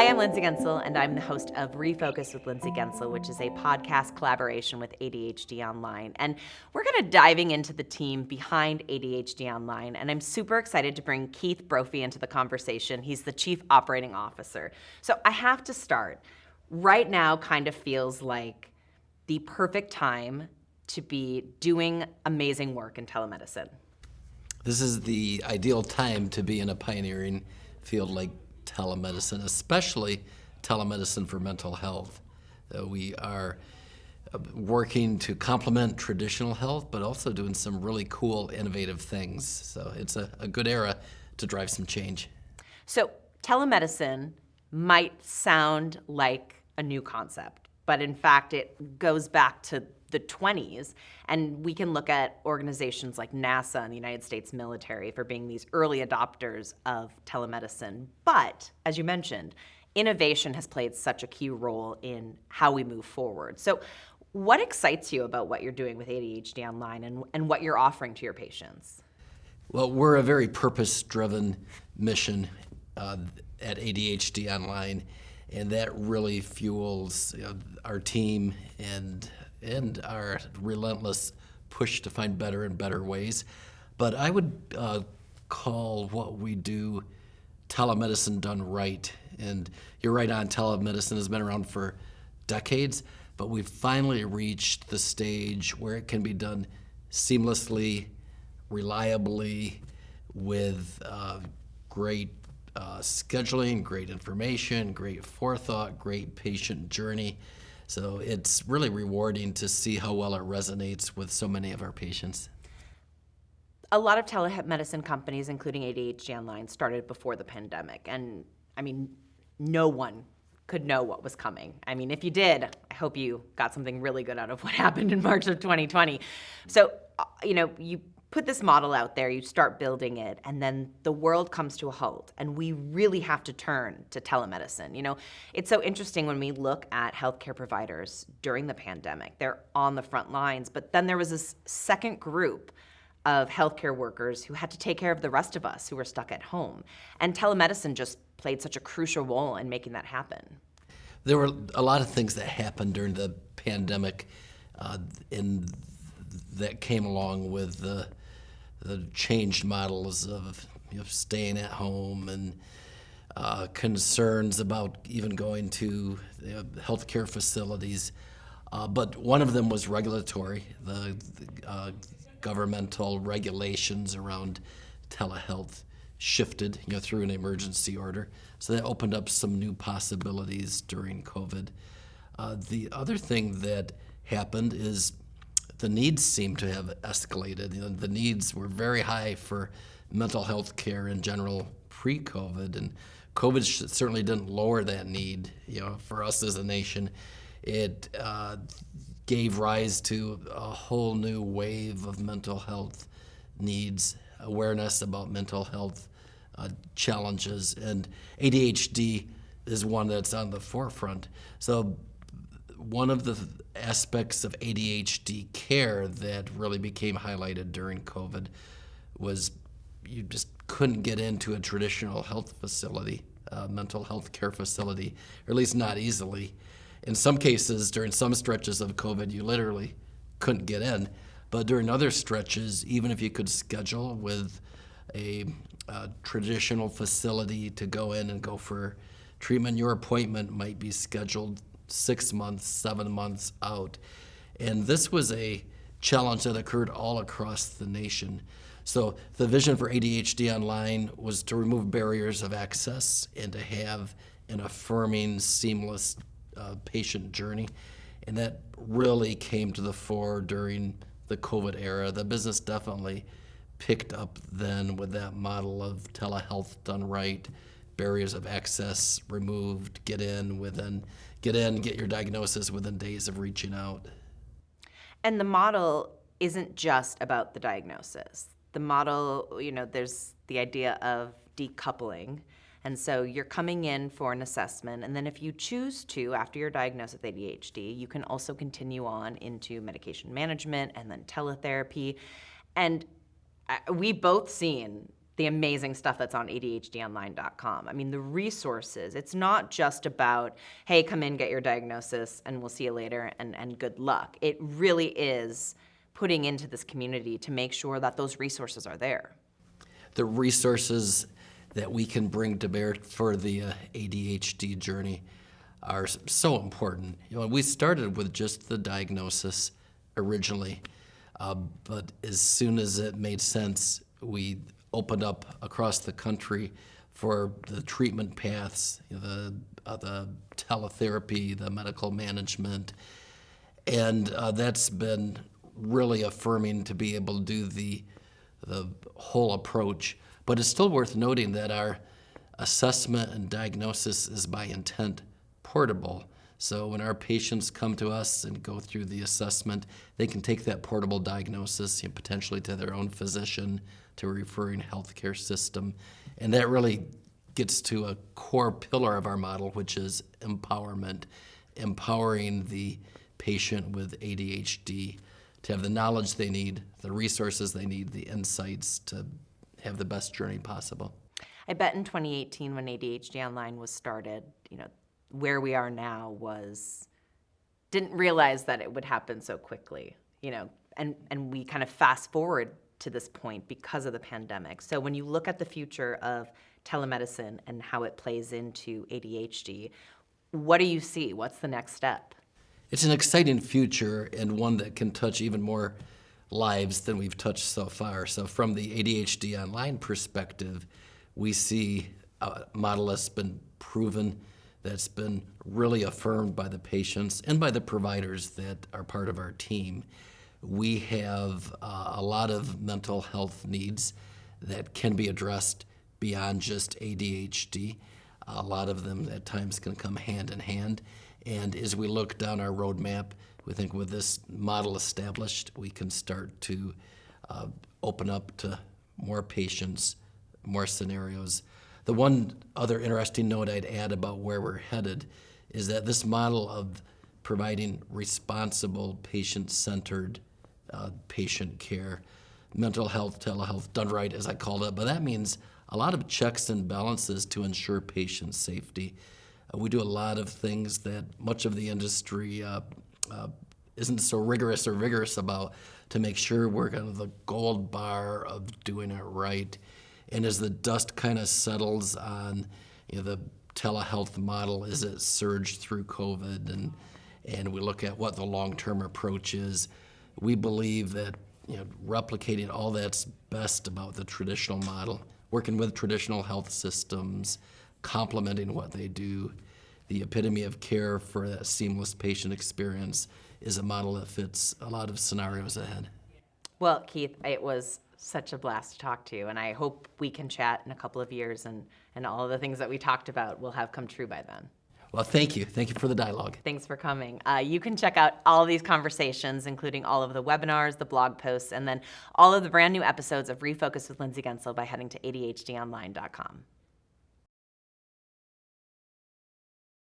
Hi, I'm Lindsay Gensel, and I'm the host of Refocus with Lindsay Gensel, which is a podcast collaboration with ADHD Online. And we're going to diving into the team behind ADHD Online, and I'm super excited to bring Keith Brophy into the conversation. He's the Chief Operating Officer. So I have to start. Right now kind of feels like the perfect time to be doing amazing work in telemedicine. This is the ideal time to be in a pioneering field like telemedicine, especially telemedicine for mental health. We are working to complement traditional health, but also doing some really cool, innovative things. So it's a good era to drive some change. So telemedicine might sound like a new concept, but in fact, it goes back to the 20s, and we can look at organizations like NASA and the United States military for being these early adopters of telemedicine. But, as you mentioned, innovation has played such a key role in how we move forward. So what excites you about what you're doing with ADHD Online and what you're offering to your patients? Well, we're a very purpose-driven mission at ADHD Online, and that really fuels our team and our relentless push to find better and better ways. But I would call what we do telemedicine done right. And you're right on, telemedicine has been around for decades, but we've finally reached the stage where it can be done seamlessly, reliably, with great scheduling, great information, great forethought, great patient journey. So it's really rewarding to see how well it resonates with so many of our patients. A lot of telemedicine companies, including ADHD Online, started before the pandemic. And I mean, no one could know what was coming. I mean, if you did, I hope you got something really good out of what happened in March of 2020. So, you put this model out there, you start building it, and then the world comes to a halt, and we really have to turn to telemedicine. It's so interesting when we look at healthcare providers during the pandemic. They're on the front lines, but then there was this second group of healthcare workers who had to take care of the rest of us who were stuck at home. And telemedicine just played such a crucial role in making that happen. There were a lot of things that happened during the pandemic that came along with the changed models of staying at home and concerns about even going to healthcare facilities. But one of them was regulatory, the governmental regulations around telehealth shifted through an emergency order. So that opened up some new possibilities during COVID. The other thing that happened is the needs seem to have escalated. The needs were very high for mental health care in general pre-COVID, and COVID certainly didn't lower that need. For us as a nation, it gave rise to a whole new wave of mental health needs, awareness about mental health challenges, and ADHD is one that's on the forefront. So one of the aspects of ADHD care that really became highlighted during COVID was you just couldn't get into a traditional health facility, mental health care facility, or at least not easily. In some cases, during some stretches of COVID, you literally couldn't get in. But during other stretches, even if you could schedule with a traditional facility to go in and go for treatment, your appointment might be scheduled 6 months, 7 months out. And this was a challenge that occurred all across the nation. So the vision for ADHD Online was to remove barriers of access and to have an affirming, seamless patient journey. And that really came to the fore during the COVID era. The business definitely picked up then with that model of telehealth done right, barriers of access removed, get get your diagnosis within days of reaching out. And the model isn't just about the diagnosis. The model, there's the idea of decoupling. And so you're coming in for an assessment, and then if you choose to, after you're diagnosed with ADHD, you can also continue on into medication management and then teletherapy. And we've both seen the amazing stuff that's on ADHDonline.com. I mean, the resources, it's not just about, hey, come in, get your diagnosis, and we'll see you later, and good luck. It really is putting into this community to make sure that those resources are there. The resources that we can bring to bear for the ADHD journey are so important. We started with just the diagnosis originally, but as soon as it made sense, we opened up across the country for the treatment paths, the teletherapy, the medical management, and that's been really affirming to be able to do the whole approach. But it's still worth noting that our assessment and diagnosis is by intent portable. So when our patients come to us and go through the assessment, they can take that portable diagnosis potentially to their own physician, to a referring healthcare system. And that really gets to a core pillar of our model, which is empowerment, empowering the patient with ADHD to have the knowledge they need, the resources they need, the insights to have the best journey possible. I bet in 2018 when ADHD Online was started, where we are now didn't realize that it would happen so quickly, and we kind of fast forward to this point because of the pandemic. So when you look at the future of telemedicine and how it plays into ADHD, what do you see? What's the next step? It's an exciting future and one that can touch even more lives than we've touched so far. So from the ADHD Online perspective, we see a model that's been proven, that's been really affirmed by the patients and by the providers that are part of our team. We have a lot of mental health needs that can be addressed beyond just ADHD. A lot of them at times can come hand in hand. And as we look down our roadmap, we think with this model established, we can start to open up to more patients, more scenarios. The one other interesting note I'd add about where we're headed is that this model of providing responsible, patient-centered patient care, mental health, telehealth, done right as I called it, but that means a lot of checks and balances to ensure patient safety. We do a lot of things that much of the industry isn't so rigorous or vigorous about to make sure we're kind of the gold bar of doing it right. And as the dust kind of settles on the telehealth model as it surged through COVID and we look at what the long-term approach is, we believe that replicating all that's best about the traditional model, working with traditional health systems, complementing what they do, the epitome of care for that seamless patient experience is a model that fits a lot of scenarios ahead. Well, Keith, it was such a blast to talk to you, and I hope we can chat in a couple of years and all of the things that we talked about will have come true by then. Well, thank you. Thank you for the dialogue. Thanks for coming. You can check out all of these conversations, including all of the webinars, the blog posts, and then all of the brand new episodes of Refocus with Lindsay Gensel by heading to ADHDonline.com.